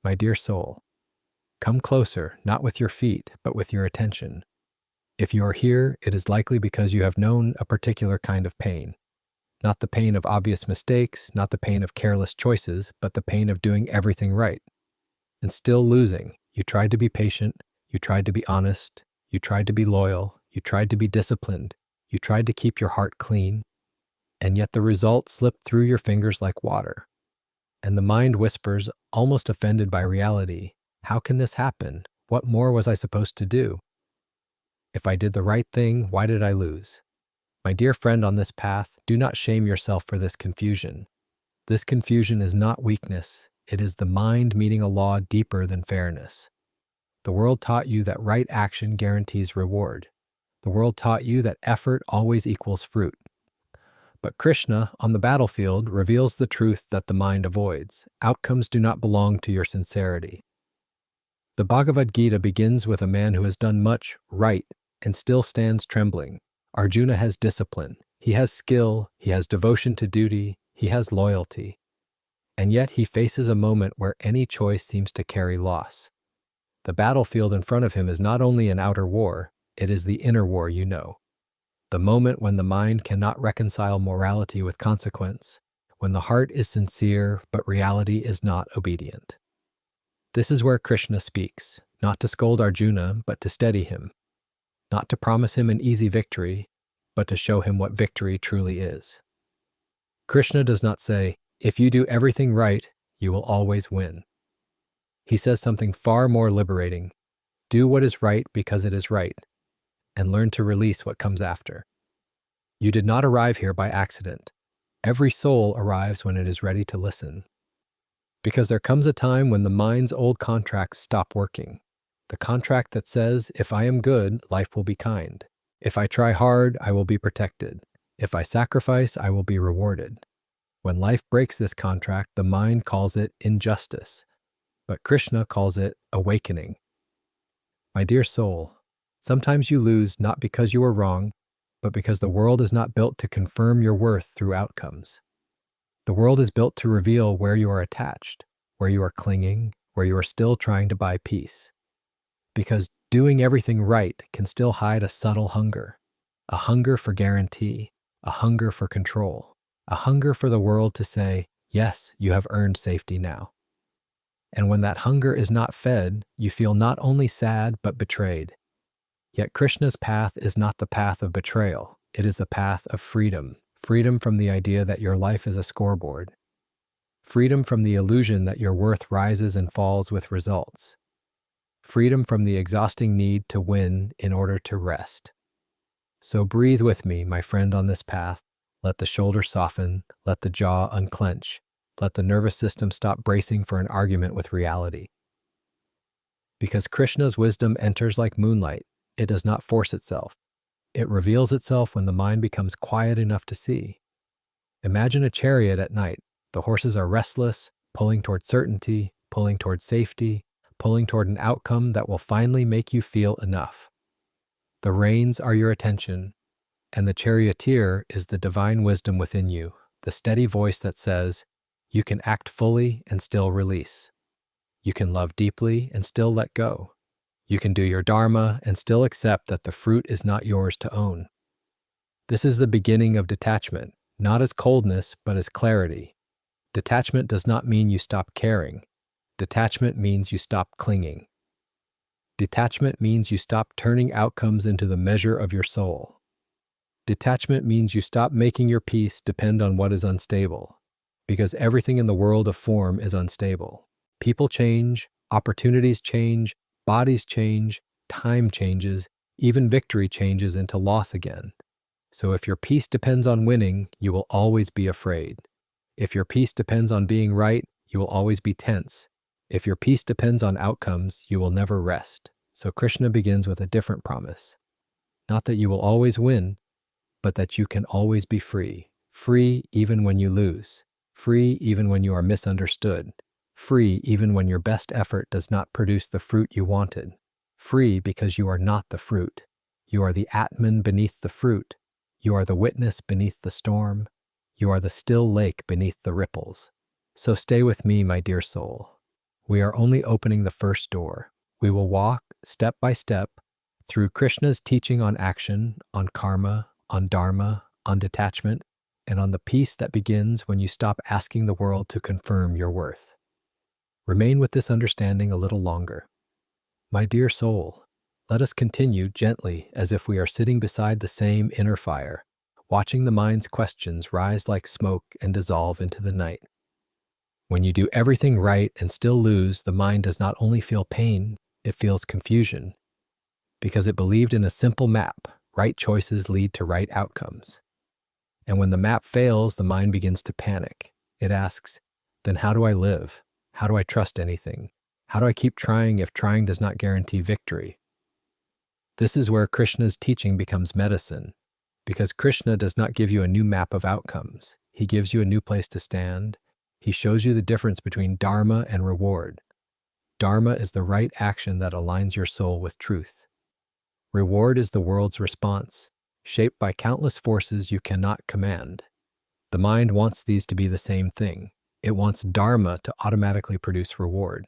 My dear soul, come closer, not with your feet, but with your attention. If you are here, it is likely because you have known a particular kind of pain. Not the pain of obvious mistakes, not the pain of careless choices, but the pain of doing everything right. And still losing. You tried to be patient, you tried to be honest, you tried to be loyal, you tried to be disciplined, you tried to keep your heart clean, and yet the result slipped through your fingers like water. And the mind whispers, almost offended by reality, how can this happen? What more was I supposed to do? If I did the right thing, why did I lose? My dear friend on this path, do not shame yourself for this confusion. This confusion is not weakness. It is the mind meeting a law deeper than fairness. The world taught you that right action guarantees reward. The world taught you that effort always equals fruit. But Krishna, on the battlefield, reveals the truth that the mind avoids. Outcomes do not belong to your sincerity. The Bhagavad Gita begins with a man who has done much right and still stands trembling. Arjuna has discipline, he has skill, he has devotion to duty, he has loyalty. And yet he faces a moment where any choice seems to carry loss. The battlefield in front of him is not only an outer war, it is the inner war you know. The moment when the mind cannot reconcile morality with consequence, when the heart is sincere but reality is not obedient. This is where Krishna speaks, not to scold Arjuna, but to steady him. Not to promise him an easy victory, but to show him what victory truly is. Krishna does not say, if you do everything right, you will always win. He says something far more liberating. Do what is right because it is right, and learn to release what comes after. You did not arrive here by accident. Every soul arrives when it is ready to listen. Because there comes a time when the mind's old contracts stop working. The contract that says, if I am good, life will be kind. If I try hard, I will be protected. If I sacrifice, I will be rewarded. When life breaks this contract, the mind calls it injustice, but Krishna calls it awakening. My dear soul, sometimes you lose not because you are wrong, but because the world is not built to confirm your worth through outcomes. The world is built to reveal where you are attached, where you are clinging, where you are still trying to buy peace. Because doing everything right can still hide a subtle hunger, a hunger for guarantee, a hunger for control, a hunger for the world to say, yes, you have earned safety now. And when that hunger is not fed, you feel not only sad but betrayed. Yet Krishna's path is not the path of betrayal, it is the path of freedom, freedom from the idea that your life is a scoreboard, freedom from the illusion that your worth rises and falls with results. Freedom from the exhausting need to win in order to rest. So breathe with me, my friend on this path. Let the shoulder soften, let the jaw unclench, let the nervous system stop bracing for an argument with reality. Because Krishna's wisdom enters like moonlight, it does not force itself. It reveals itself when the mind becomes quiet enough to see. Imagine a chariot at night. The horses are restless, pulling toward certainty, pulling toward safety, pulling toward an outcome that will finally make you feel enough. The reins are your attention, and the charioteer is the divine wisdom within you, the steady voice that says, you can act fully and still release. You can love deeply and still let go. You can do your dharma and still accept that the fruit is not yours to own. This is the beginning of detachment, not as coldness, but as clarity. Detachment does not mean you stop caring. Detachment means you stop clinging. Detachment means you stop turning outcomes into the measure of your soul. Detachment means you stop making your peace depend on what is unstable, because everything in the world of form is unstable. People change, opportunities change, bodies change, time changes, even victory changes into loss again. So if your peace depends on winning, you will always be afraid. If your peace depends on being right, you will always be tense. If your peace depends on outcomes, you will never rest. So Krishna begins with a different promise. Not that you will always win, but that you can always be free. Free even when you lose. Free even when you are misunderstood. Free even when your best effort does not produce the fruit you wanted. Free because you are not the fruit. You are the Atman beneath the fruit. You are the witness beneath the storm. You are the still lake beneath the ripples. So stay with me, my dear soul. We are only opening the first door. We will walk, step by step, through Krishna's teaching on action, on karma, on dharma, on detachment, and on the peace that begins when you stop asking the world to confirm your worth. Remain with this understanding a little longer. My dear soul, let us continue gently as if we are sitting beside the same inner fire, watching the mind's questions rise like smoke and dissolve into the night. When you do everything right and still lose, the mind does not only feel pain, it feels confusion. Because it believed in a simple map, right choices lead to right outcomes. And when the map fails, the mind begins to panic. It asks, then how do I live? How do I trust anything? How do I keep trying if trying does not guarantee victory? This is where Krishna's teaching becomes medicine, because Krishna does not give you a new map of outcomes. He gives you a new place to stand. He shows you the difference between dharma and reward. Dharma is the right action that aligns your soul with truth. Reward is the world's response, shaped by countless forces you cannot command. The mind wants these to be the same thing. It wants dharma to automatically produce reward.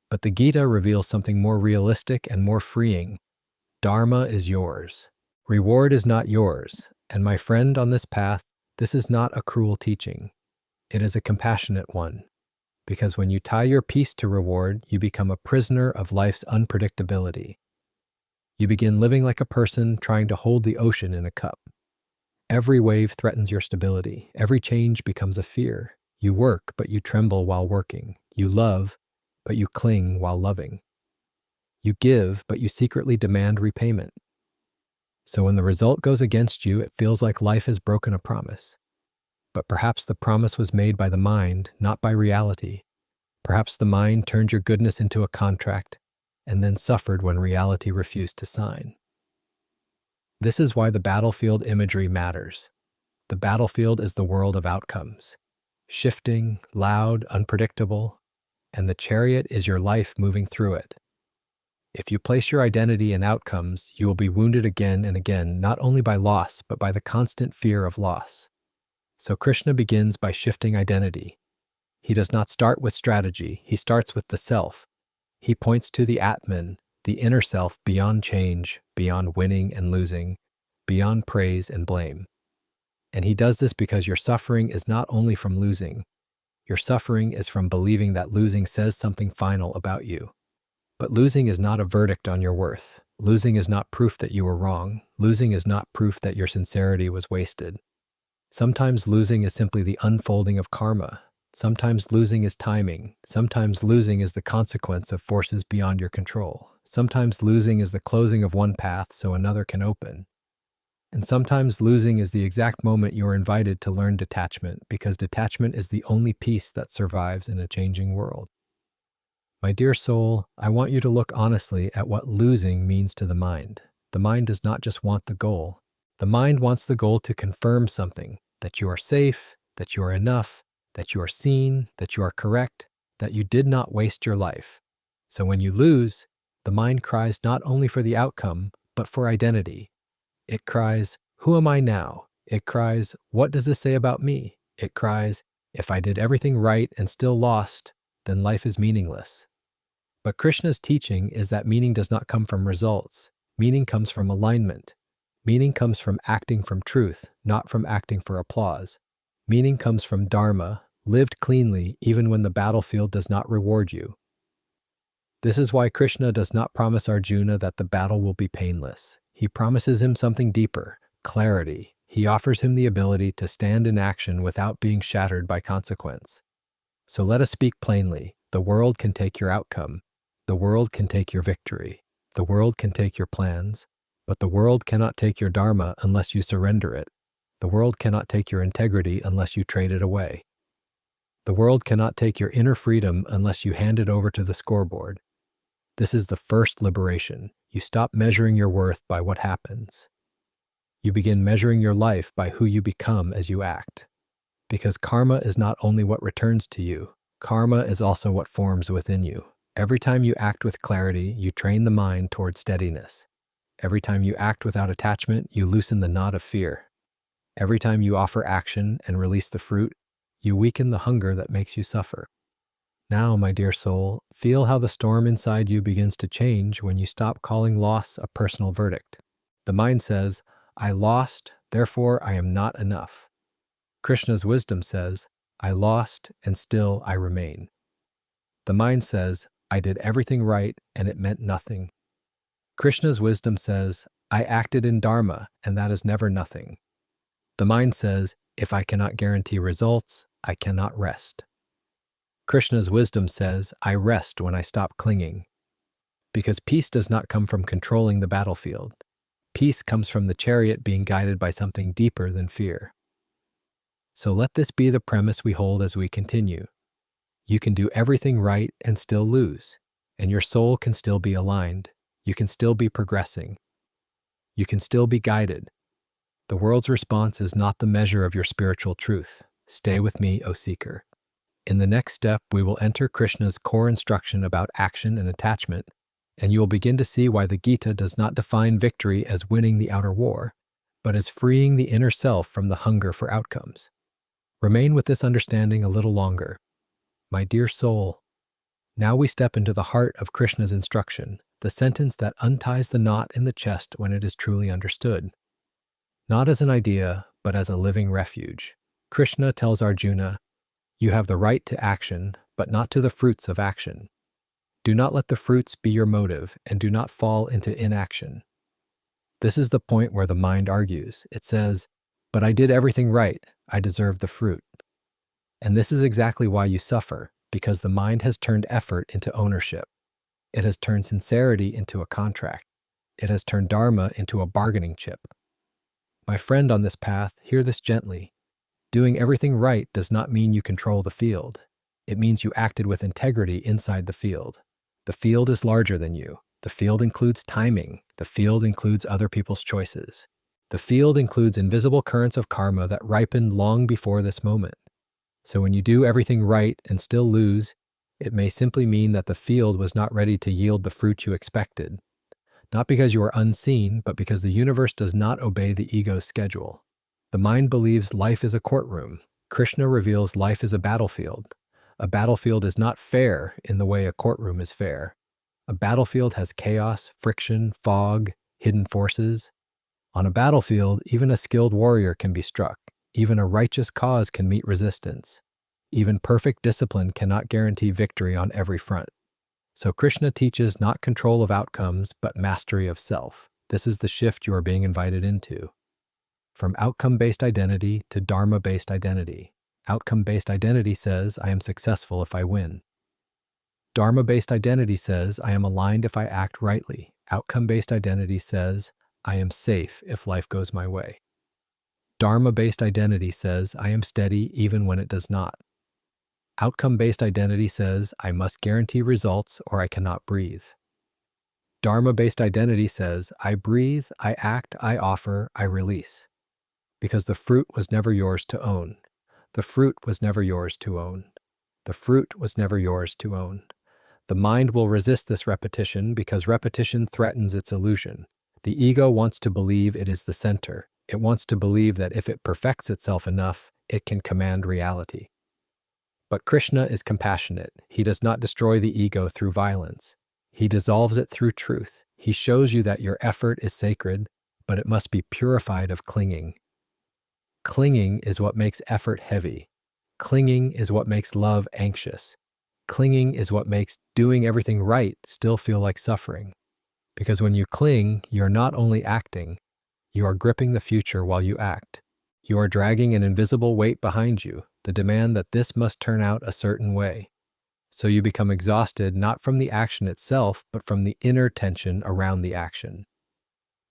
But the Gita reveals something more realistic and more freeing. Dharma is yours. Reward is not yours. And my friend, on this path, this is not a cruel teaching. It is a compassionate one. Because when you tie your peace to reward, you become a prisoner of life's unpredictability. You begin living like a person trying to hold the ocean in a cup. Every wave threatens your stability. Every change becomes a fear. You work, but you tremble while working. You love, but you cling while loving. You give, but you secretly demand repayment. So when the result goes against you, it feels like life has broken a promise. But perhaps the promise was made by the mind, not by reality. Perhaps the mind turned your goodness into a contract and then suffered when reality refused to sign. This is why the battlefield imagery matters. The battlefield is the world of outcomes. Shifting, loud, unpredictable, and the chariot is your life moving through it. If you place your identity in outcomes, you will be wounded again and again, not only by loss, but by the constant fear of loss. So Krishna begins by shifting identity. He does not start with strategy, he starts with the self. He points to the Atman, the inner self beyond change, beyond winning and losing, beyond praise and blame. And he does this because your suffering is not only from losing. Your suffering is from believing that losing says something final about you. But losing is not a verdict on your worth. Losing is not proof that you were wrong. Losing is not proof that your sincerity was wasted. Sometimes losing is simply the unfolding of karma. Sometimes losing is timing. Sometimes losing is the consequence of forces beyond your control. Sometimes losing is the closing of one path so another can open. And sometimes losing is the exact moment you are invited to learn detachment, because detachment is the only peace that survives in a changing world. My dear soul, I want you to look honestly at what losing means to the mind. The mind does not just want the goal. The mind wants the goal to confirm something, that you are safe, that you are enough, that you are seen, that you are correct, that you did not waste your life. So when you lose, the mind cries not only for the outcome, but for identity. It cries, who am I now? It cries, what does this say about me? It cries, if I did everything right and still lost, then life is meaningless. But Krishna's teaching is that meaning does not come from results. Meaning comes from alignment. Meaning comes from acting from truth, not from acting for applause. Meaning comes from dharma, lived cleanly even when the battlefield does not reward you. This is why Krishna does not promise Arjuna that the battle will be painless. He promises him something deeper, clarity. He offers him the ability to stand in action without being shattered by consequence. So let us speak plainly. The world can take your outcome. The world can take your victory. The world can take your plans. But the world cannot take your dharma unless you surrender it. The world cannot take your integrity unless you trade it away. The world cannot take your inner freedom unless you hand it over to the scoreboard. This is the first liberation. You stop measuring your worth by what happens. You begin measuring your life by who you become as you act. Because karma is not only what returns to you, karma is also what forms within you. Every time you act with clarity, you train the mind toward steadiness. Every time you act without attachment, you loosen the knot of fear. Every time you offer action and release the fruit, you weaken the hunger that makes you suffer. Now, my dear soul, feel how the storm inside you begins to change when you stop calling loss a personal verdict. The mind says, I lost, therefore I am not enough. Krishna's wisdom says, I lost, and still I remain. The mind says, I did everything right, and it meant nothing. Krishna's wisdom says, I acted in dharma, and that is never nothing. The mind says, if I cannot guarantee results, I cannot rest. Krishna's wisdom says, I rest when I stop clinging. Because peace does not come from controlling the battlefield. Peace comes from the chariot being guided by something deeper than fear. So let this be the premise we hold as we continue. You can do everything right and still lose, and your soul can still be aligned. You can still be progressing. You can still be guided. The world's response is not the measure of your spiritual truth. Stay with me, O seeker. In the next step, we will enter Krishna's core instruction about action and attachment, and you will begin to see why the Gita does not define victory as winning the outer war, but as freeing the inner self from the hunger for outcomes. Remain with this understanding a little longer. My dear soul, now we step into the heart of Krishna's instruction, the sentence that unties the knot in the chest when it is truly understood. Not as an idea, but as a living refuge. Krishna tells Arjuna, you have the right to action, but not to the fruits of action. Do not let the fruits be your motive, and do not fall into inaction. This is the point where the mind argues. It says, but I did everything right, I deserve the fruit. And this is exactly why you suffer, because the mind has turned effort into ownership. It has turned sincerity into a contract. It has turned dharma into a bargaining chip. My friend on this path, hear this gently. Doing everything right does not mean you control the field. It means you acted with integrity inside the field. The field is larger than you. The field includes timing. The field includes other people's choices. The field includes invisible currents of karma that ripened long before this moment. So when you do everything right and still lose, it may simply mean that the field was not ready to yield the fruit you expected. Not because you are unseen, but because the universe does not obey the ego's schedule. The mind believes life is a courtroom. Krishna reveals life is a battlefield. A battlefield is not fair in the way a courtroom is fair. A battlefield has chaos, friction, fog, hidden forces. On a battlefield, even a skilled warrior can be struck. Even a righteous cause can meet resistance. Even perfect discipline cannot guarantee victory on every front. So Krishna teaches not control of outcomes, but mastery of self. This is the shift you are being invited into. From outcome-based identity to dharma-based identity. Outcome-based identity says, I am successful if I win. Dharma-based identity says, I am aligned if I act rightly. Outcome-based identity says, I am safe if life goes my way. Dharma-based identity says, I am steady even when it does not. Outcome-based identity says, I must guarantee results or I cannot breathe. Dharma-based identity says, I breathe, I act, I offer, I release. Because the fruit was never yours to own. The fruit was never yours to own. The fruit was never yours to own. The mind will resist this repetition because repetition threatens its illusion. The ego wants to believe it is the center. It wants to believe that if it perfects itself enough, it can command reality. But Krishna is compassionate. He does not destroy the ego through violence. He dissolves it through truth. He shows you that your effort is sacred, but it must be purified of clinging. Clinging is what makes effort heavy. Clinging is what makes love anxious. Clinging is what makes doing everything right still feel like suffering. Because when you cling, you're not only acting, you are gripping the future while you act. You are dragging an invisible weight behind you, the demand that this must turn out a certain way. So you become exhausted not from the action itself, but from the inner tension around the action.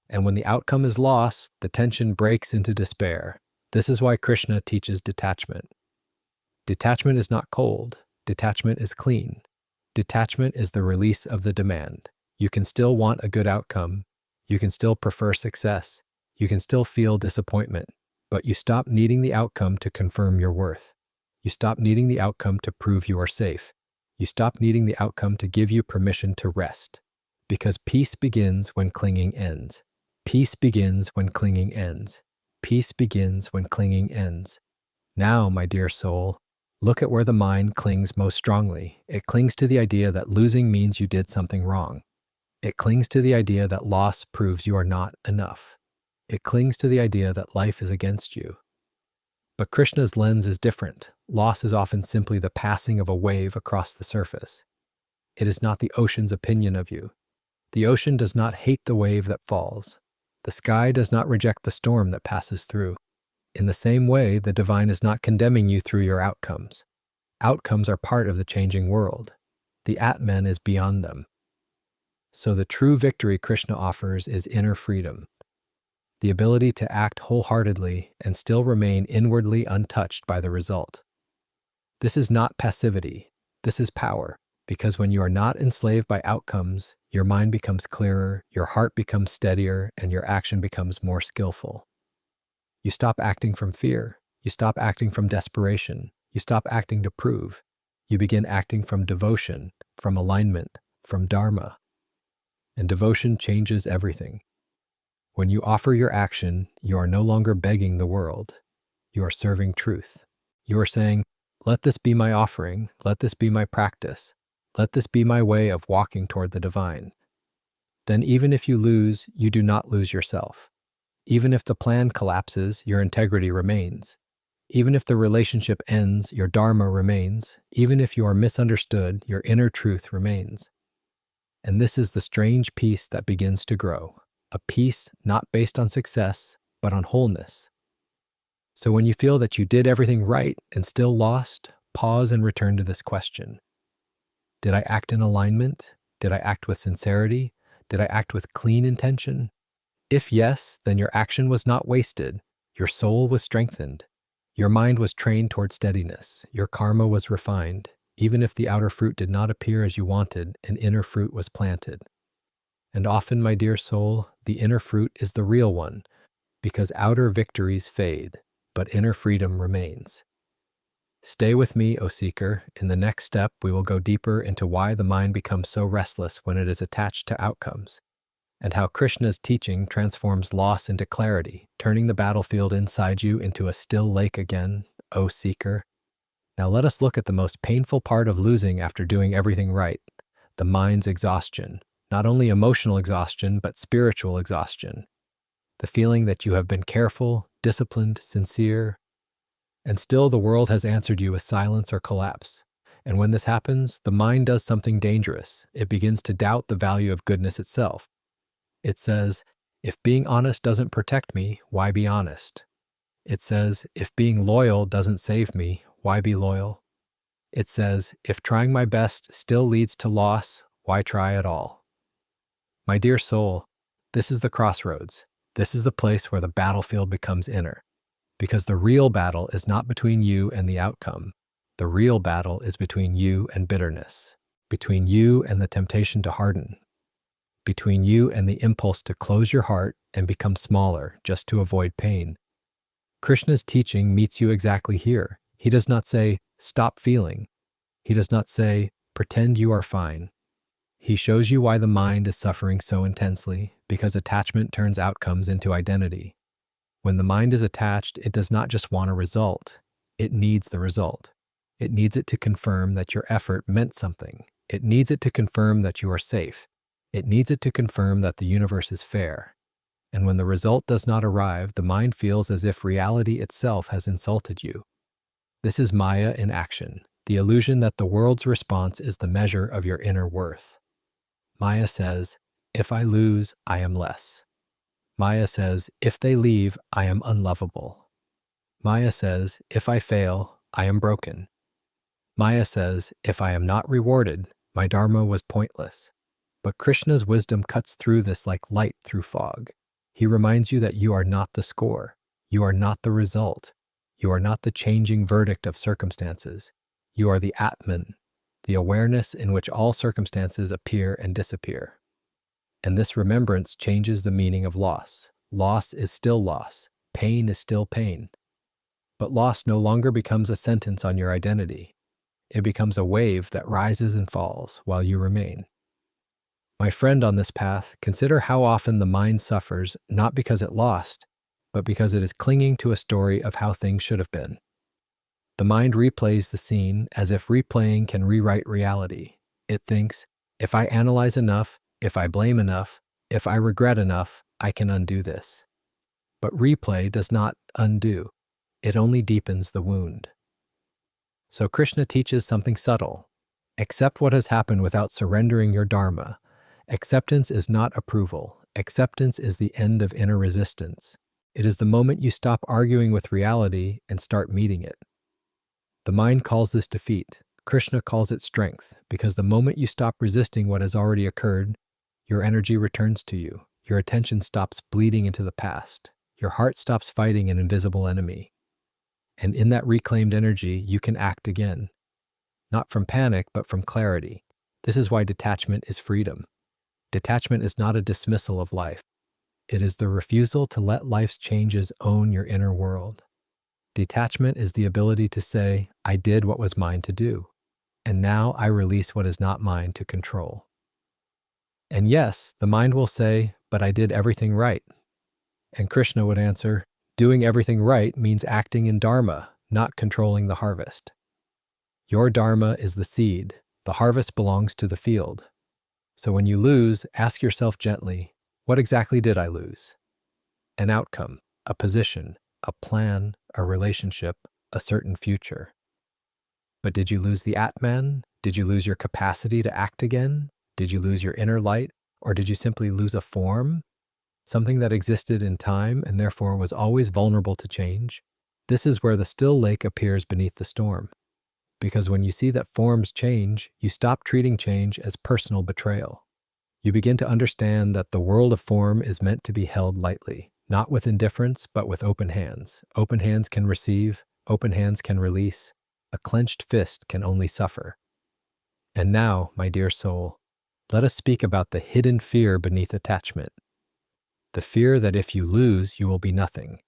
And when the outcome is lost, the tension breaks into despair. This is why Krishna teaches detachment. Detachment is not cold. Detachment is clean. Detachment is the release of the demand. You can still want a good outcome. You can still prefer success. You can still feel disappointment. But you stop needing the outcome to confirm your worth. You stop needing the outcome to prove you are safe. You stop needing the outcome to give you permission to rest. Because peace begins when clinging ends. Peace begins when clinging ends. Peace begins when clinging ends. Now, my dear soul, Look at where the mind clings most strongly. It clings to the idea that losing means you did something wrong. It clings to the idea that loss proves you are not enough. It clings to the idea that life is against you. But Krishna's lens is different. Loss is often simply the passing of a wave across the surface. It is not the ocean's opinion of you. The ocean does not hate the wave that falls. The sky does not reject the storm that passes through. In the same way, the divine is not condemning you through your outcomes. Outcomes are part of the changing world. The Atman is beyond them. So the true victory Krishna offers is inner freedom, the ability to act wholeheartedly and still remain inwardly untouched by the result. This is not passivity. This is power, because when you are not enslaved by outcomes, your mind becomes clearer, your heart becomes steadier, and your action becomes more skillful. You stop acting from fear. You stop acting from desperation. You stop acting to prove. You begin acting from devotion, from alignment, from dharma. And devotion changes everything. When you offer your action, you are no longer begging the world. You are serving truth. You are saying, let this be my offering. Let this be my practice. Let this be my way of walking toward the divine. Then even if you lose, you do not lose yourself. Even if the plan collapses, your integrity remains. Even if the relationship ends, your dharma remains. Even if you are misunderstood, your inner truth remains. And this is the strange peace that begins to grow, a peace not based on success, but on wholeness. So when you feel that you did everything right and still lost, pause and return to this question. Did I act in alignment? Did I act with sincerity? Did I act with clean intention? If yes, then your action was not wasted. Your soul was strengthened. Your mind was trained toward steadiness. Your karma was refined. Even if the outer fruit did not appear as you wanted, an inner fruit was planted. And often, my dear soul, the inner fruit is the real one, because outer victories fade, but inner freedom remains. Stay with me, O seeker. In the next step, we will go deeper into why the mind becomes so restless when it is attached to outcomes, and how Krishna's teaching transforms loss into clarity, turning the battlefield inside you into a still lake again, O seeker. Now let us look at the most painful part of losing after doing everything right, the mind's exhaustion. Not only emotional exhaustion, but spiritual exhaustion. The feeling that you have been careful, disciplined, sincere, and still the world has answered you with silence or collapse. And when this happens, the mind does something dangerous. It begins to doubt the value of goodness itself. It says, if being honest doesn't protect me, why be honest? It says, if being loyal doesn't save me, why be loyal? It says, if trying my best still leads to loss, why try at all? My dear soul, this is the crossroads. This is the place where the battlefield becomes inner. Because the real battle is not between you and the outcome. The real battle is between you and bitterness, between you and the temptation to harden, between you and the impulse to close your heart and become smaller just to avoid pain. Krishna's teaching meets you exactly here. He does not say, stop feeling. He does not say, pretend you are fine. He shows you why the mind is suffering so intensely, because attachment turns outcomes into identity. When the mind is attached, it does not just want a result. It needs the result. It needs it to confirm that your effort meant something. It needs it to confirm that you are safe. It needs it to confirm that the universe is fair. And when the result does not arrive, the mind feels as if reality itself has insulted you. This is Maya in action, the illusion that the world's response is the measure of your inner worth. Maya says, if I lose, I am less. Maya says, if they leave, I am unlovable. Maya says, if I fail, I am broken. Maya says, if I am not rewarded, my dharma was pointless. But Krishna's wisdom cuts through this like light through fog. He reminds you that you are not the score. You are not the result. You are not the changing verdict of circumstances. You are the Atman, the awareness in which all circumstances appear and disappear. And this remembrance changes the meaning of loss. Loss is still loss. Pain is still pain. But loss no longer becomes a sentence on your identity. It becomes a wave that rises and falls while you remain. My friend on this path, consider how often the mind suffers not because it lost, but because it is clinging to a story of how things should have been. The mind replays the scene as if replaying can rewrite reality. It thinks, if I analyze enough, if I blame enough, if I regret enough, I can undo this. But replay does not undo. It only deepens the wound. So Krishna teaches something subtle. Accept what has happened without surrendering your dharma. Acceptance is not approval. Acceptance is the end of inner resistance. It is the moment you stop arguing with reality and start meeting it. The mind calls this defeat. Krishna calls it strength, because the moment you stop resisting what has already occurred, your energy returns to you. Your attention stops bleeding into the past. Your heart stops fighting an invisible enemy. And in that reclaimed energy, you can act again. Not from panic, but from clarity. This is why detachment is freedom. Detachment is not a dismissal of life. It is the refusal to let life's changes own your inner world. Detachment is the ability to say, I did what was mine to do, and now I release what is not mine to control. And yes, the mind will say, but I did everything right. And Krishna would answer, doing everything right means acting in dharma, not controlling the harvest. Your dharma is the seed. The harvest belongs to the field. So when you lose, ask yourself gently, what exactly did I lose? An outcome, a position, a plan, a relationship, a certain future. But did you lose the Atman? Did you lose your capacity to act again? Did you lose your inner light? Or did you simply lose a form? Something that existed in time and therefore was always vulnerable to change? This is where the still lake appears beneath the storm. Because when you see that forms change, you stop treating change as personal betrayal. You begin to understand that the world of form is meant to be held lightly, not with indifference, but with open hands. Open hands can receive, open hands can release. A clenched fist can only suffer. And now, my dear soul, let us speak about the hidden fear beneath attachment. The fear that if you lose, you will be nothing.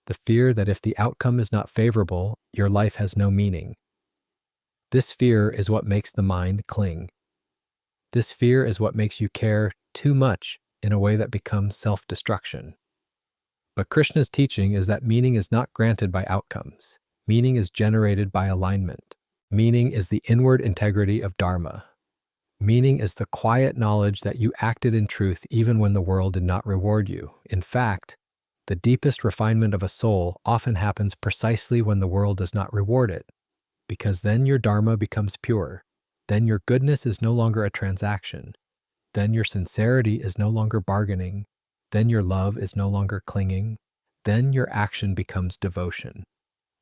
The fear that if the outcome is not favorable, your life has no meaning. This fear is what makes the mind cling. This fear is what makes you care too much in a way that becomes self-destruction. But Krishna's teaching is that meaning is not granted by outcomes. Meaning is generated by alignment. Meaning is the inward integrity of dharma. Meaning is the quiet knowledge that you acted in truth even when the world did not reward you. In fact, the deepest refinement of a soul often happens precisely when the world does not reward it, because then your dharma becomes pure. Then your goodness is no longer a transaction. Then your sincerity is no longer bargaining. Then your love is no longer clinging. Then your action becomes devotion.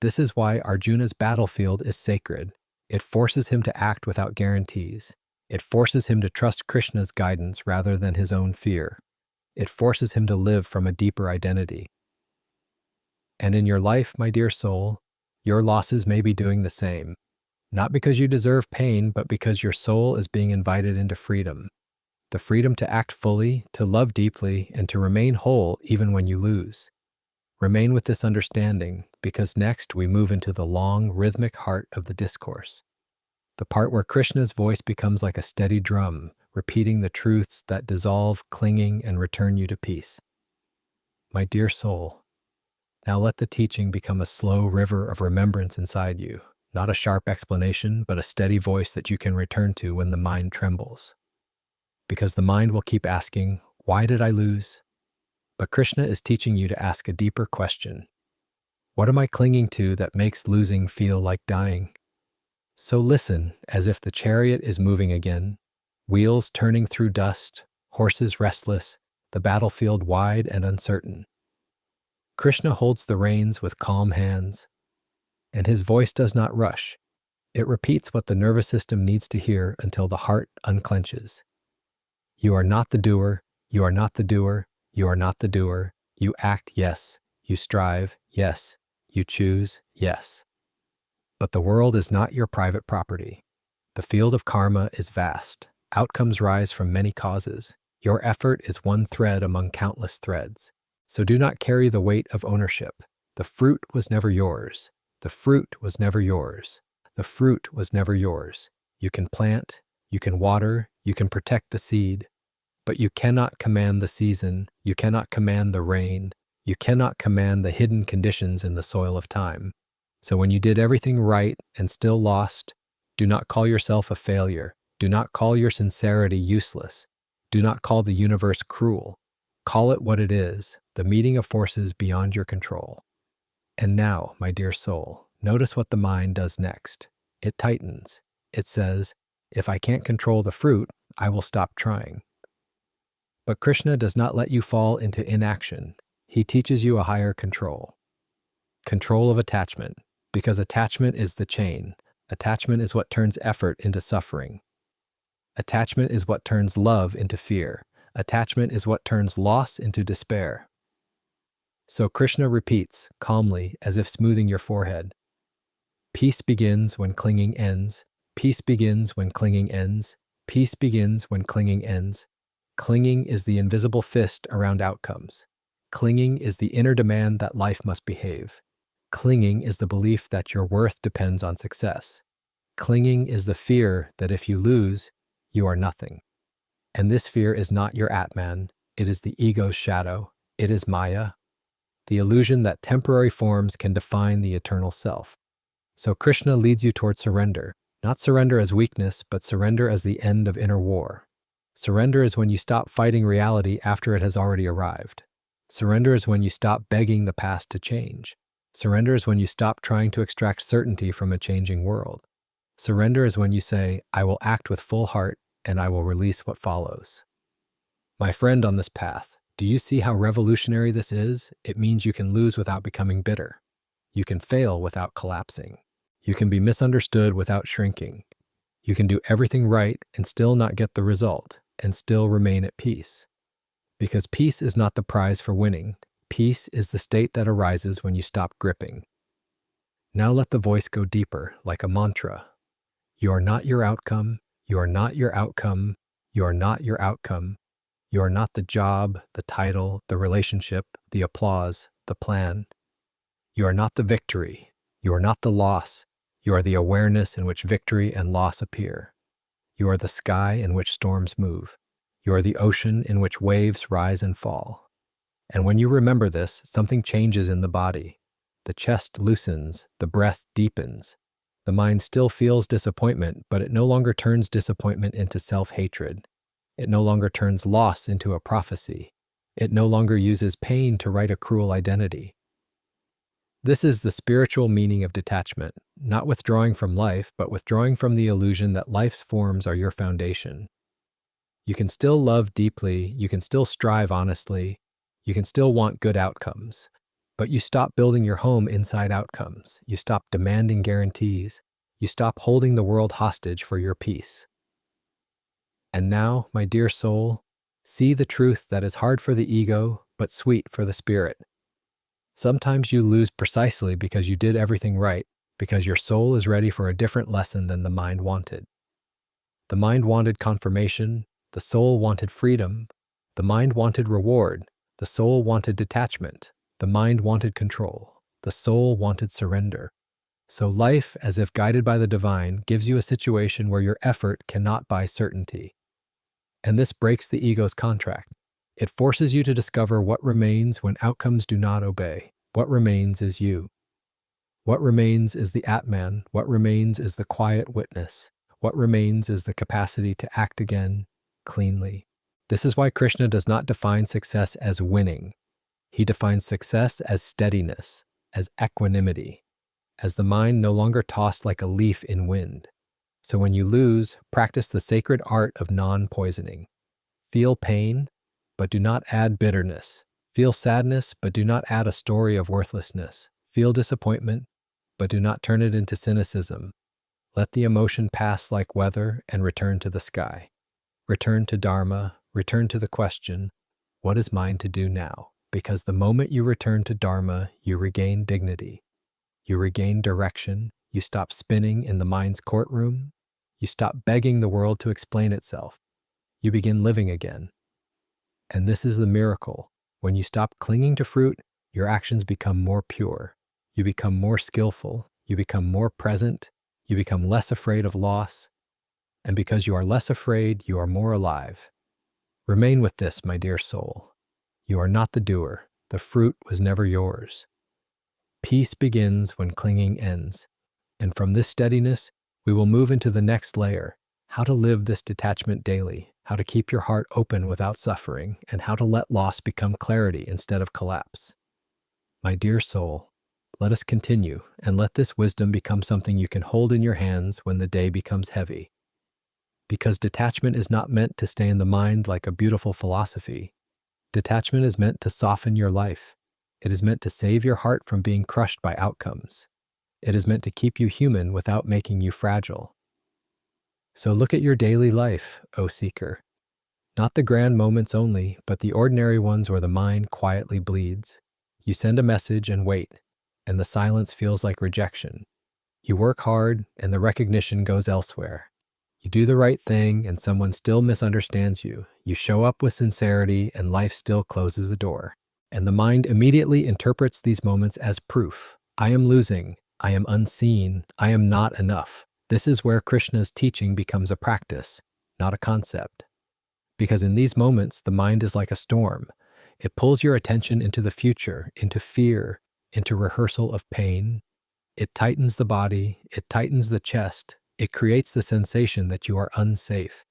This is why Arjuna's battlefield is sacred. It forces him to act without guarantees. It forces him to trust Krishna's guidance rather than his own fear. It forces him to live from a deeper identity. And in your life, my dear soul, your losses may be doing the same. Not because you deserve pain, but because your soul is being invited into freedom. The freedom to act fully, to love deeply, and to remain whole even when you lose. Remain with this understanding, because next we move into the long, rhythmic heart of the discourse. The part where Krishna's voice becomes like a steady drum, repeating the truths that dissolve, clinging, and return you to peace. My dear soul, now let the teaching become a slow river of remembrance inside you. Not a sharp explanation, but a steady voice that you can return to when the mind trembles. Because the mind will keep asking, why did I lose? But Krishna is teaching you to ask a deeper question. What am I clinging to that makes losing feel like dying? So listen, as if the chariot is moving again, wheels turning through dust, horses restless, the battlefield wide and uncertain. Krishna holds the reins with calm hands, and his voice does not rush. It repeats what the nervous system needs to hear until the heart unclenches. You are not the doer, you are not the doer, you are not the doer. You act, yes. You strive, yes. You choose, yes. But the world is not your private property. The field of karma is vast. Outcomes rise from many causes. Your effort is one thread among countless threads. So do not carry the weight of ownership. The fruit was never yours. The fruit was never yours. The fruit was never yours. You can plant, you can water, you can protect the seed, but you cannot command the season, you cannot command the rain, you cannot command the hidden conditions in the soil of time. So when you did everything right and still lost, do not call yourself a failure. Do not call your sincerity useless. Do not call the universe cruel. Call it what it is, the meeting of forces beyond your control. And now, my dear soul, notice what the mind does next. It tightens. It says, if I can't control the fruit, I will stop trying. But Krishna does not let you fall into inaction. He teaches you a higher control. Control of attachment, because attachment is the chain. Attachment is what turns effort into suffering. Attachment is what turns love into fear. Attachment is what turns loss into despair. So Krishna repeats, calmly, as if smoothing your forehead. Peace begins when clinging ends. Peace begins when clinging ends. Peace begins when clinging ends. Clinging is the invisible fist around outcomes. Clinging is the inner demand that life must behave. Clinging is the belief that your worth depends on success. Clinging is the fear that if you lose, you are nothing. And this fear is not your Atman. It is the ego's shadow. It is Maya, the illusion that temporary forms can define the eternal self. So Krishna leads you toward surrender, not surrender as weakness, but surrender as the end of inner war. Surrender is when you stop fighting reality after it has already arrived. Surrender is when you stop begging the past to change. Surrender is when you stop trying to extract certainty from a changing world. Surrender is when you say, I will act with full heart and I will release what follows. My friend on this path, do you see how revolutionary this is? It means you can lose without becoming bitter. You can fail without collapsing. You can be misunderstood without shrinking. You can do everything right and still not get the result and still remain at peace. Because peace is not the prize for winning. Peace is the state that arises when you stop gripping. Now let the voice go deeper, like a mantra. You are not your outcome. You are not your outcome. You are not your outcome. You are not the job, the title, the relationship, the applause, the plan. You are not the victory. You are not the loss. You are the awareness in which victory and loss appear. You are the sky in which storms move. You are the ocean in which waves rise and fall. And when you remember this, something changes in the body. The chest loosens, the breath deepens. The mind still feels disappointment, but it no longer turns disappointment into self-hatred. It no longer turns loss into a prophecy. It no longer uses pain to write a cruel identity. This is the spiritual meaning of detachment, not withdrawing from life, but withdrawing from the illusion that life's forms are your foundation. You can still love deeply, you can still strive honestly, you can still want good outcomes, but you stop building your home inside outcomes. You stop demanding guarantees. You stop holding the world hostage for your peace. And now, my dear soul, see the truth that is hard for the ego, but sweet for the spirit. Sometimes you lose precisely because you did everything right, because your soul is ready for a different lesson than the mind wanted. The mind wanted confirmation, the soul wanted freedom, the mind wanted reward, the soul wanted detachment, the mind wanted control, the soul wanted surrender. So life, as if guided by the divine, gives you a situation where your effort cannot buy certainty. And this breaks the ego's contract. It forces you to discover what remains when outcomes do not obey. What remains is you. What remains is the Atman. What remains is the quiet witness. What remains is the capacity to act again, cleanly. This is why Krishna does not define success as winning. He defines success as steadiness, as equanimity, as the mind no longer tossed like a leaf in wind. So when you lose, practice the sacred art of non-poisoning. Feel pain, but do not add bitterness. Feel sadness, but do not add a story of worthlessness. Feel disappointment, but do not turn it into cynicism. Let the emotion pass like weather and return to the sky. Return to dharma, return to the question, what is mine to do now? Because the moment you return to dharma, you regain dignity. You regain direction. You stop spinning in the mind's courtroom. You stop begging the world to explain itself. You begin living again. And this is the miracle. When you stop clinging to fruit, your actions become more pure. You become more skillful. You become more present. You become less afraid of loss. And because you are less afraid, you are more alive. Remain with this, my dear soul. You are not the doer. The fruit was never yours. Peace begins when clinging ends. And from this steadiness, we will move into the next layer: how to live this detachment daily, how to keep your heart open without suffering, and how to let loss become clarity instead of collapse. My dear soul, let us continue, and let this wisdom become something you can hold in your hands when the day becomes heavy. Because detachment is not meant to stay in the mind like a beautiful philosophy. Detachment is meant to soften your life. It is meant to save your heart from being crushed by outcomes. It is meant to keep you human without making you fragile. So look at your daily life, O seeker. Not the grand moments only, but the ordinary ones where the mind quietly bleeds. You send a message and wait, and the silence feels like rejection. You work hard, and the recognition goes elsewhere. You do the right thing, and someone still misunderstands you. You show up with sincerity, and life still closes the door. And the mind immediately interprets these moments as proof. I am losing. I am unseen. I am not enough. This is where Krishna's teaching becomes a practice, not a concept. Because in these moments, the mind is like a storm. It pulls your attention into the future, into fear, into rehearsal of pain. It tightens the body, it tightens the chest, it creates the sensation that you are unsafe.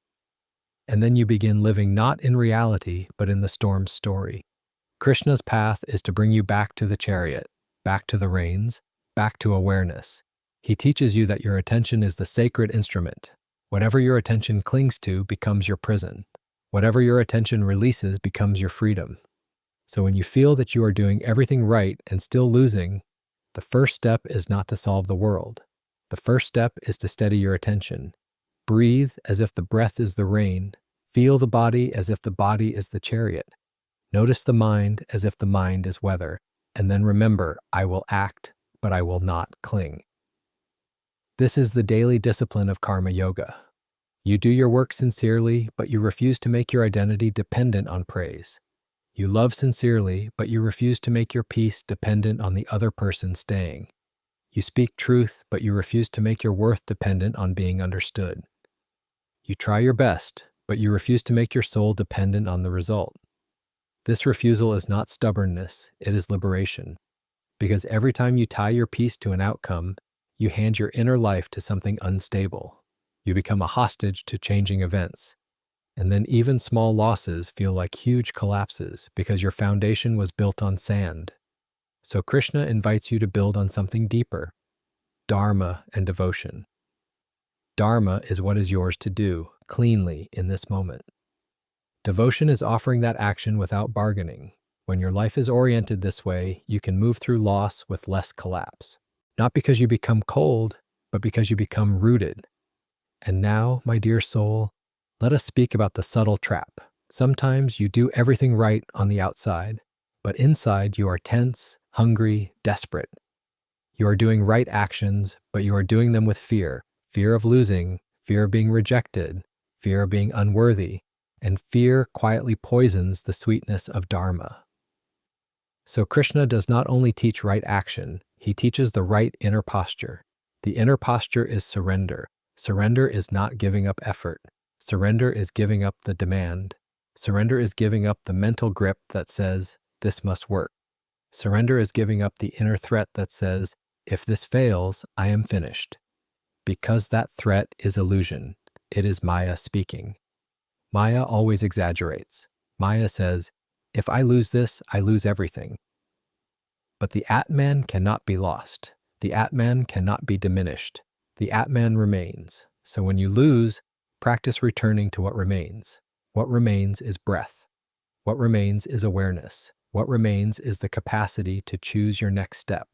And then you begin living not in reality, but in the storm's story. Krishna's path is to bring you back to the chariot, back to the reins, back to awareness. He teaches you that your attention is the sacred instrument. Whatever your attention clings to becomes your prison. Whatever your attention releases becomes your freedom. So when you feel that you are doing everything right and still losing, the first step is not to solve the world. The first step is to steady your attention. Breathe as if the breath is the rein. Feel the body as if the body is the chariot. Notice the mind as if the mind is weather. And then remember, I will act, but I will not cling. This is the daily discipline of karma yoga. You do your work sincerely, but you refuse to make your identity dependent on praise. You love sincerely, but you refuse to make your peace dependent on the other person staying. You speak truth, but you refuse to make your worth dependent on being understood. You try your best, but you refuse to make your soul dependent on the result. This refusal is not stubbornness, it is liberation. Because every time you tie your peace to an outcome, you hand your inner life to something unstable. You become a hostage to changing events. And then even small losses feel like huge collapses because your foundation was built on sand. So Krishna invites you to build on something deeper: dharma and devotion. Dharma is what is yours to do, cleanly, in this moment. Devotion is offering that action without bargaining. When your life is oriented this way, you can move through loss with less collapse. Not because you become cold, but because you become rooted. And now, my dear soul, let us speak about the subtle trap. Sometimes you do everything right on the outside, but inside you are tense, hungry, desperate. You are doing right actions, but you are doing them with fear. Fear of losing, fear of being rejected, fear of being unworthy, and fear quietly poisons the sweetness of dharma. So Krishna does not only teach right action, he teaches the right inner posture. The inner posture is surrender. Surrender is not giving up effort. Surrender is giving up the demand. Surrender is giving up the mental grip that says, this must work. Surrender is giving up the inner threat that says, if this fails, I am finished. Because that threat is illusion. It is Maya speaking. Maya always exaggerates. Maya says, if I lose this, I lose everything. But the Atman cannot be lost. The Atman cannot be diminished. The Atman remains. So when you lose, practice returning to what remains. What remains is breath. What remains is awareness. What remains is the capacity to choose your next step.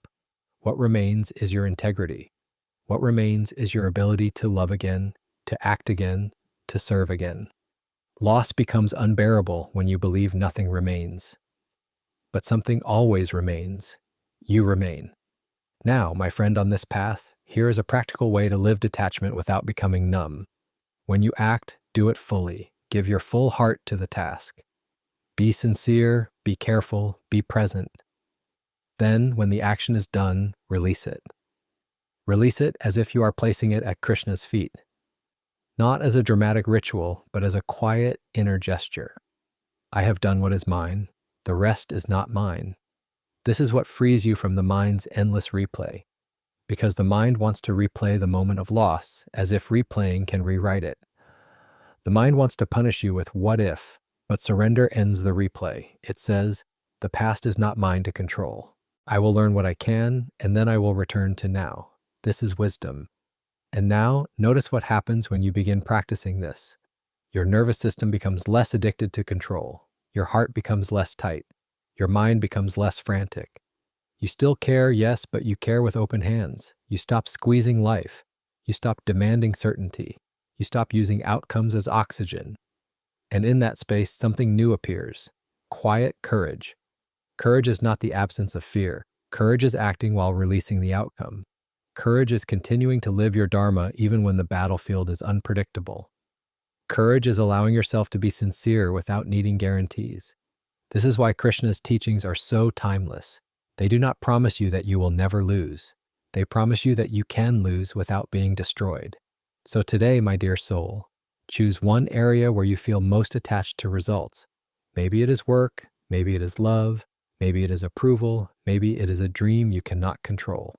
What remains is your integrity. What remains is your ability to love again, to act again, to serve again. Loss becomes unbearable when you believe nothing remains. But something always remains. You remain. Now, my friend on this path, here is a practical way to live detachment without becoming numb. When you act, do it fully. Give your full heart to the task. Be sincere, be careful, be present. Then, when the action is done, release it. Release it as if you are placing it at Krishna's feet. Not as a dramatic ritual, but as a quiet inner gesture. I have done what is mine. The rest is not mine. This is what frees you from the mind's endless replay, because the mind wants to replay the moment of loss, as if replaying can rewrite it. The mind wants to punish you with what if, but surrender ends the replay. It says, the past is not mine to control. I will learn what I can, and then I will return to now. This is wisdom. And now, notice what happens when you begin practicing this. Your nervous system becomes less addicted to control. Your heart becomes less tight. Your mind becomes less frantic. You still care, yes, but you care with open hands. You stop squeezing life. You stop demanding certainty. You stop using outcomes as oxygen. And in that space, something new appears. Quiet courage. Courage is not the absence of fear. Courage is acting while releasing the outcome. Courage is continuing to live your dharma even when the battlefield is unpredictable. Courage is allowing yourself to be sincere without needing guarantees. This is why Krishna's teachings are so timeless. They do not promise you that you will never lose. They promise you that you can lose without being destroyed. So today, my dear soul, choose one area where you feel most attached to results. Maybe it is work, maybe it is love, maybe it is approval, maybe it is a dream you cannot control.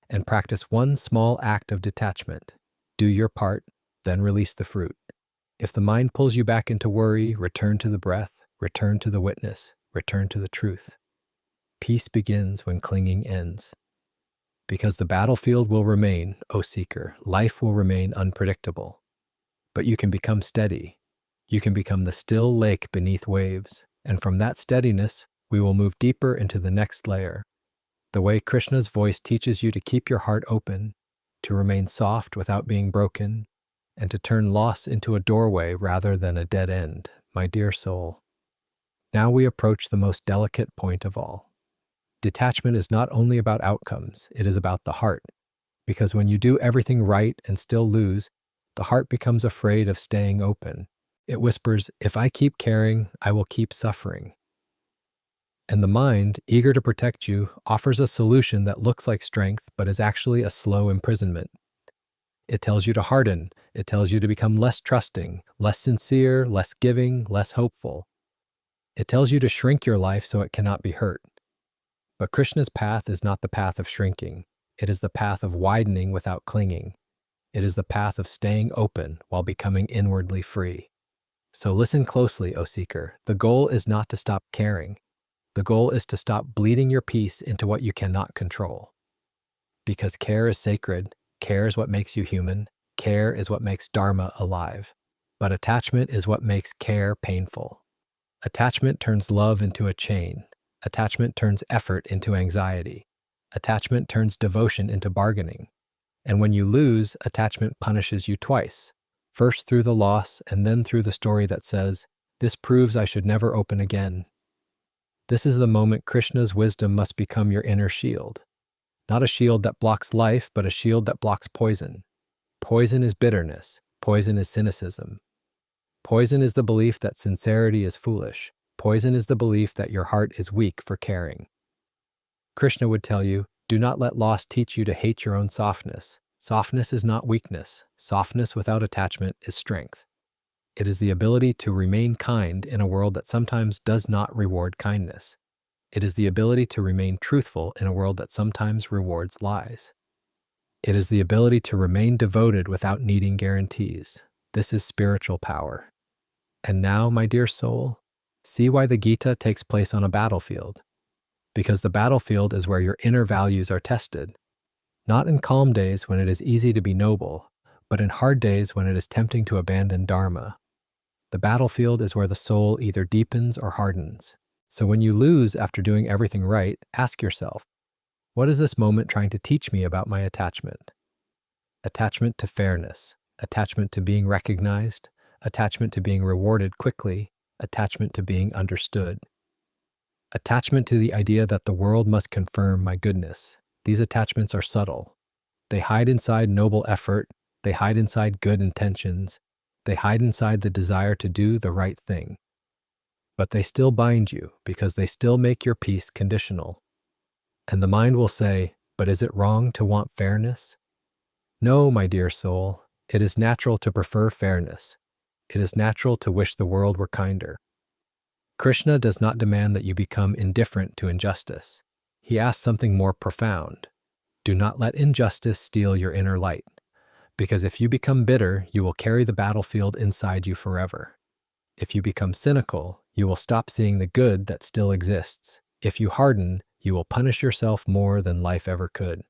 And practice one small act of detachment. Do your part, then release the fruit. If the mind pulls you back into worry, return to the breath, return to the witness, return to the truth. Peace begins when clinging ends. Because the battlefield will remain, O seeker, life will remain unpredictable. But you can become steady. You can become the still lake beneath waves, and from that steadiness, we will move deeper into the next layer. The way Krishna's voice teaches you to keep your heart open, to remain soft without being broken, and to turn loss into a doorway rather than a dead end, my dear soul. Now we approach the most delicate point of all. Detachment is not only about outcomes, it is about the heart. Because when you do everything right and still lose, the heart becomes afraid of staying open. It whispers, if I keep caring, I will keep suffering. And the mind, eager to protect you, offers a solution that looks like strength but is actually a slow imprisonment. It tells you to harden. It tells you to become less trusting, less sincere, less giving, less hopeful. It tells you to shrink your life so it cannot be hurt. But Krishna's path is not the path of shrinking. It is the path of widening without clinging. It is the path of staying open while becoming inwardly free. So listen closely, O seeker. The goal is not to stop caring. The goal is to stop bleeding your peace into what you cannot control. Because care is sacred, care is what makes you human, care is what makes dharma alive. But attachment is what makes care painful. Attachment turns love into a chain. Attachment turns effort into anxiety. Attachment turns devotion into bargaining. And when you lose, attachment punishes you twice. First through the loss, and then through the story that says, this proves I should never open again. This is the moment Krishna's wisdom must become your inner shield. Not a shield that blocks life, but a shield that blocks poison. Poison is bitterness. Poison is cynicism. Poison is the belief that sincerity is foolish. Poison is the belief that your heart is weak for caring. Krishna would tell you, do not let loss teach you to hate your own softness. Softness is not weakness. Softness without attachment is strength. It is the ability to remain kind in a world that sometimes does not reward kindness. It is the ability to remain truthful in a world that sometimes rewards lies. It is the ability to remain devoted without needing guarantees. This is spiritual power. And now, my dear soul, see why the Gita takes place on a battlefield. Because the battlefield is where your inner values are tested. Not in calm days when it is easy to be noble, but in hard days when it is tempting to abandon dharma. The battlefield is where the soul either deepens or hardens. So when you lose after doing everything right, ask yourself, what is this moment trying to teach me about my attachment? Attachment to fairness, attachment to being recognized, attachment to being rewarded quickly, attachment to being understood. Attachment to the idea that the world must confirm my goodness. These attachments are subtle. They hide inside noble effort, they hide inside good intentions, they hide inside the desire to do the right thing. But they still bind you because they still make your peace conditional. And the mind will say, but is it wrong to want fairness? No, my dear soul, it is natural to prefer fairness. It is natural to wish the world were kinder. Krishna does not demand that you become indifferent to injustice. He asks something more profound. Do not let injustice steal your inner light, because if you become bitter, you will carry the battlefield inside you forever. If you become cynical, you will stop seeing the good that still exists. If you harden, you will punish yourself more than life ever could.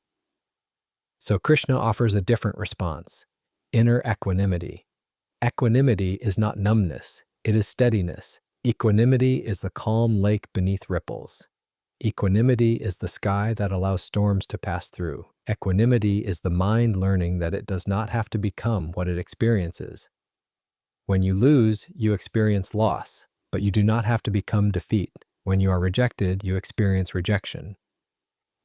So Krishna offers a different response: inner equanimity. Equanimity is not numbness, it is steadiness. Equanimity is the calm lake beneath ripples. Equanimity is the sky that allows storms to pass through. Equanimity is the mind learning that it does not have to become what it experiences. When you lose, you experience loss, but you do not have to become defeat. When you are rejected, you experience rejection,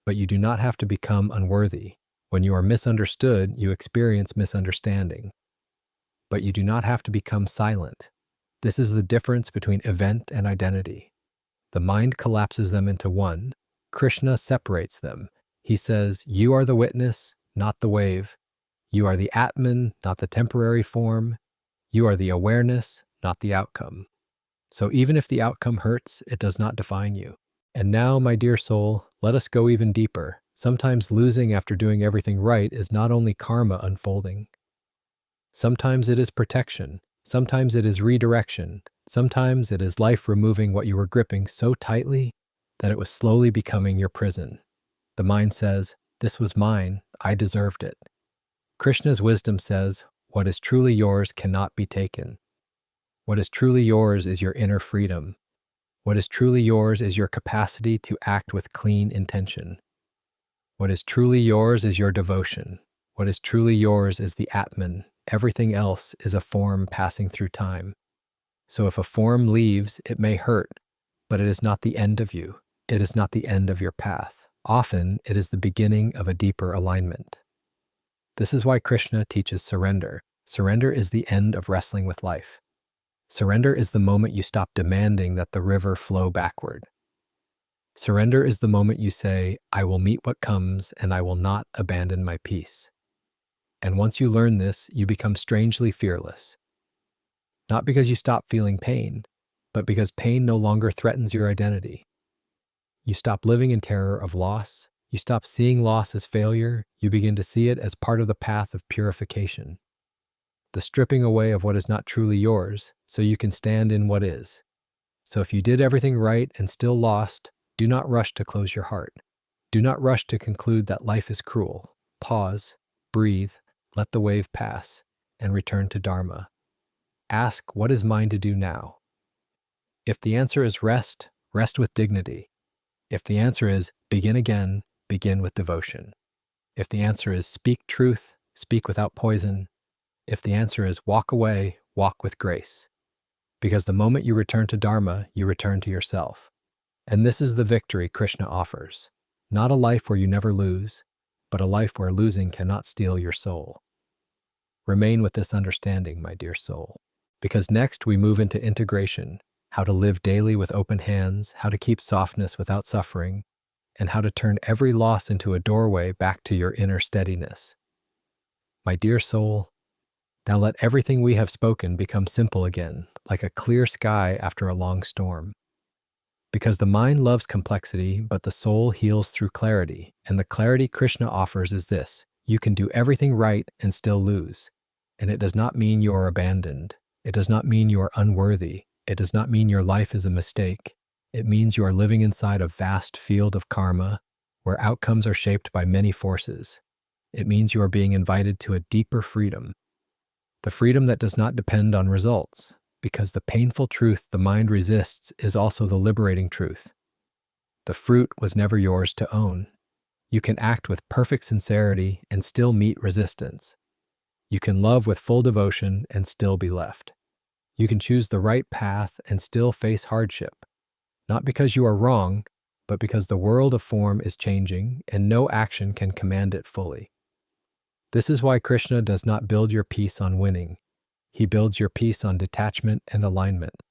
but you do not have to become unworthy. When you are misunderstood, you experience misunderstanding, but you do not have to become silent. This is the difference between event and identity. The mind collapses them into one. Krishna separates them. He says, you are the witness, not the wave. You are the Atman, not the temporary form. You are the awareness, not the outcome. So even if the outcome hurts, it does not define you. And now, my dear soul, let us go even deeper. Sometimes losing after doing everything right is not only karma unfolding. Sometimes it is protection. Sometimes it is redirection. Sometimes it is life removing what you were gripping so tightly that it was slowly becoming your prison. The mind says, this was mine, I deserved it. Krishna's wisdom says, what is truly yours cannot be taken. What is truly yours is your inner freedom. What is truly yours is your capacity to act with clean intention. What is truly yours is your devotion. What is truly yours is the Atman. Everything else is a form passing through time. So if a form leaves, it may hurt, but it is not the end of you. It is not the end of your path. Often, it is the beginning of a deeper alignment. This is why Krishna teaches surrender. Surrender is the end of wrestling with life. Surrender is the moment you stop demanding that the river flow backward. Surrender is the moment you say, I will meet what comes and I will not abandon my peace. And once you learn this, you become strangely fearless. Not because you stop feeling pain, but because pain no longer threatens your identity. You stop living in terror of loss. You stop seeing loss as failure. You begin to see it as part of the path of purification. The stripping away of what is not truly yours, so you can stand in what is. So if you did everything right and still lost, do not rush to close your heart. Do not rush to conclude that life is cruel. Pause, breathe, let the wave pass, and return to dharma. Ask, what is mine to do now? If the answer is rest, rest with dignity. If the answer is begin again, begin with devotion. If the answer is speak truth, speak without poison. If the answer is walk away, walk with grace. Because the moment you return to dharma, you return to yourself. And this is the victory Krishna offers. Not a life where you never lose, but a life where losing cannot steal your soul. Remain with this understanding, my dear soul. Because next we move into integration, how to live daily with open hands, how to keep softness without suffering, and how to turn every loss into a doorway back to your inner steadiness. My dear soul, now let everything we have spoken become simple again, like a clear sky after a long storm. Because the mind loves complexity, but the soul heals through clarity, and the clarity Krishna offers is this: you can do everything right and still lose. And it does not mean you are abandoned. It does not mean you are unworthy. It does not mean your life is a mistake. It means you are living inside a vast field of karma, where outcomes are shaped by many forces. It means you are being invited to a deeper freedom. The freedom that does not depend on results, because the painful truth the mind resists is also the liberating truth. The fruit was never yours to own. You can act with perfect sincerity and still meet resistance. You can love with full devotion and still be left. You can choose the right path and still face hardship, not because you are wrong, but because the world of form is changing and no action can command it fully. This is why Krishna does not build your peace on winning. He builds your peace on detachment and alignment.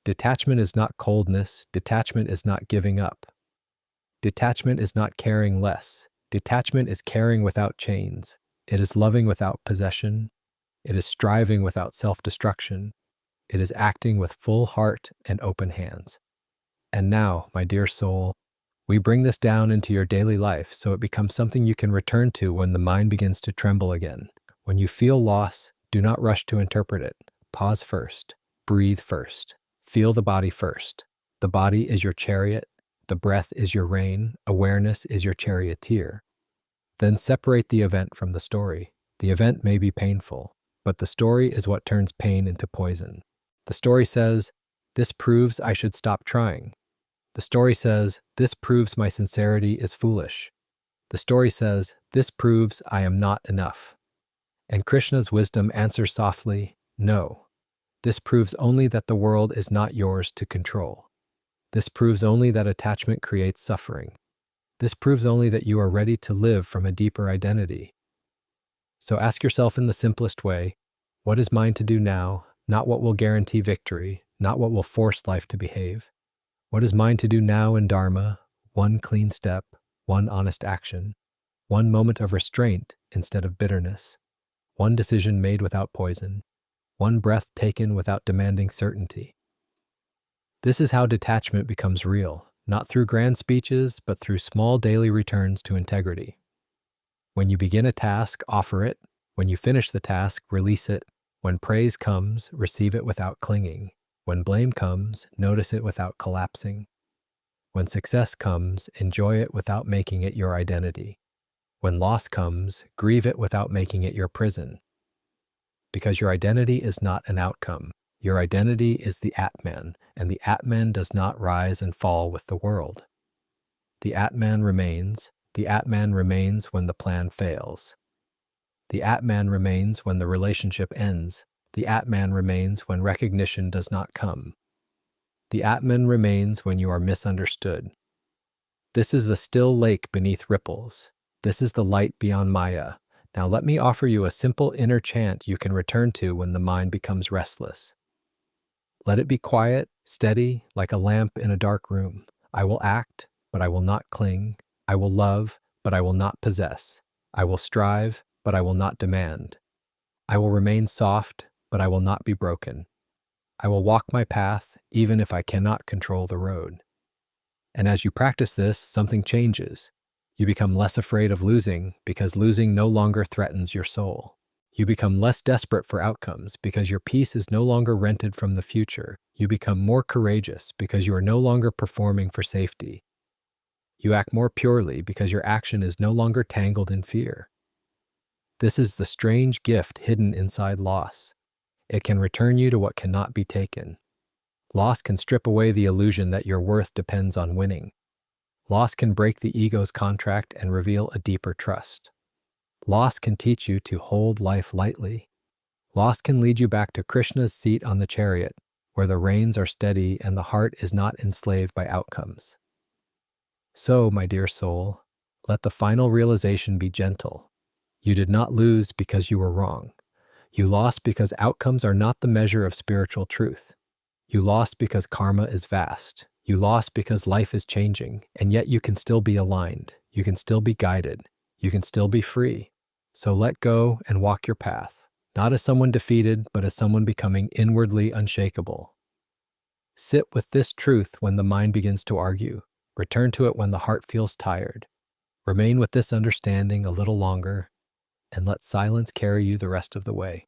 Detachment is not coldness. Detachment is not giving up. Detachment is not caring less. Detachment is caring without chains. It is loving without possession. It is striving without self-destruction. It is acting with full heart and open hands. And now, my dear soul, we bring this down into your daily life so it becomes something you can return to when the mind begins to tremble again. When you feel loss, do not rush to interpret it. Pause first. Breathe first. Feel the body first. The body is your chariot. The breath is your rein. Awareness is your charioteer. Then separate the event from the story. The event may be painful, but the story is what turns pain into poison. The story says, "This proves I should stop trying." The story says, "This proves my sincerity is foolish." The story says, "This proves I am not enough." And Krishna's wisdom answers softly, "No. This proves only that the world is not yours to control. This proves only that attachment creates suffering. This proves only that you are ready to live from a deeper identity." So ask yourself in the simplest way, what is mine to do now? Not what will guarantee victory, not what will force life to behave. What is mine to do now in dharma? One clean step, one honest action, one moment of restraint instead of bitterness, one decision made without poison, one breath taken without demanding certainty. This is how detachment becomes real, not through grand speeches, but through small daily returns to integrity. When you begin a task, offer it. When you finish the task, release it. When praise comes, receive it without clinging. When blame comes, notice it without collapsing. When success comes, enjoy it without making it your identity. When loss comes, grieve it without making it your prison. Because your identity is not an outcome. Your identity is the Atman, and the Atman does not rise and fall with the world. The Atman remains. The Atman remains when the plan fails. The Atman remains when the relationship ends. The Atman remains when recognition does not come. The Atman remains when you are misunderstood. This is the still lake beneath ripples. This is the light beyond Maya. Now let me offer you a simple inner chant you can return to when the mind becomes restless. Let it be quiet, steady, like a lamp in a dark room. I will act, but I will not cling. I will love, but I will not possess. I will strive, but I will not demand. I will remain soft, but I will not be broken. I will walk my path, even if I cannot control the road. And as you practice this, something changes. You become less afraid of losing because losing no longer threatens your soul. You become less desperate for outcomes because your peace is no longer rented from the future. You become more courageous because you are no longer performing for safety. You act more purely because your action is no longer tangled in fear. This is the strange gift hidden inside loss. It can return you to what cannot be taken. Loss can strip away the illusion that your worth depends on winning. Loss can break the ego's contract and reveal a deeper trust. Loss can teach you to hold life lightly. Loss can lead you back to Krishna's seat on the chariot, where the reins are steady and the heart is not enslaved by outcomes. So, my dear soul, let the final realization be gentle. You did not lose because you were wrong. You lost because outcomes are not the measure of spiritual truth. You lost because karma is vast. You lost because life is changing, and yet you can still be aligned. You can still be guided. You can still be free. So let go and walk your path, not as someone defeated, but as someone becoming inwardly unshakable. Sit with this truth when the mind begins to argue. Return to it when the heart feels tired. Remain with this understanding a little longer, and let silence carry you the rest of the way.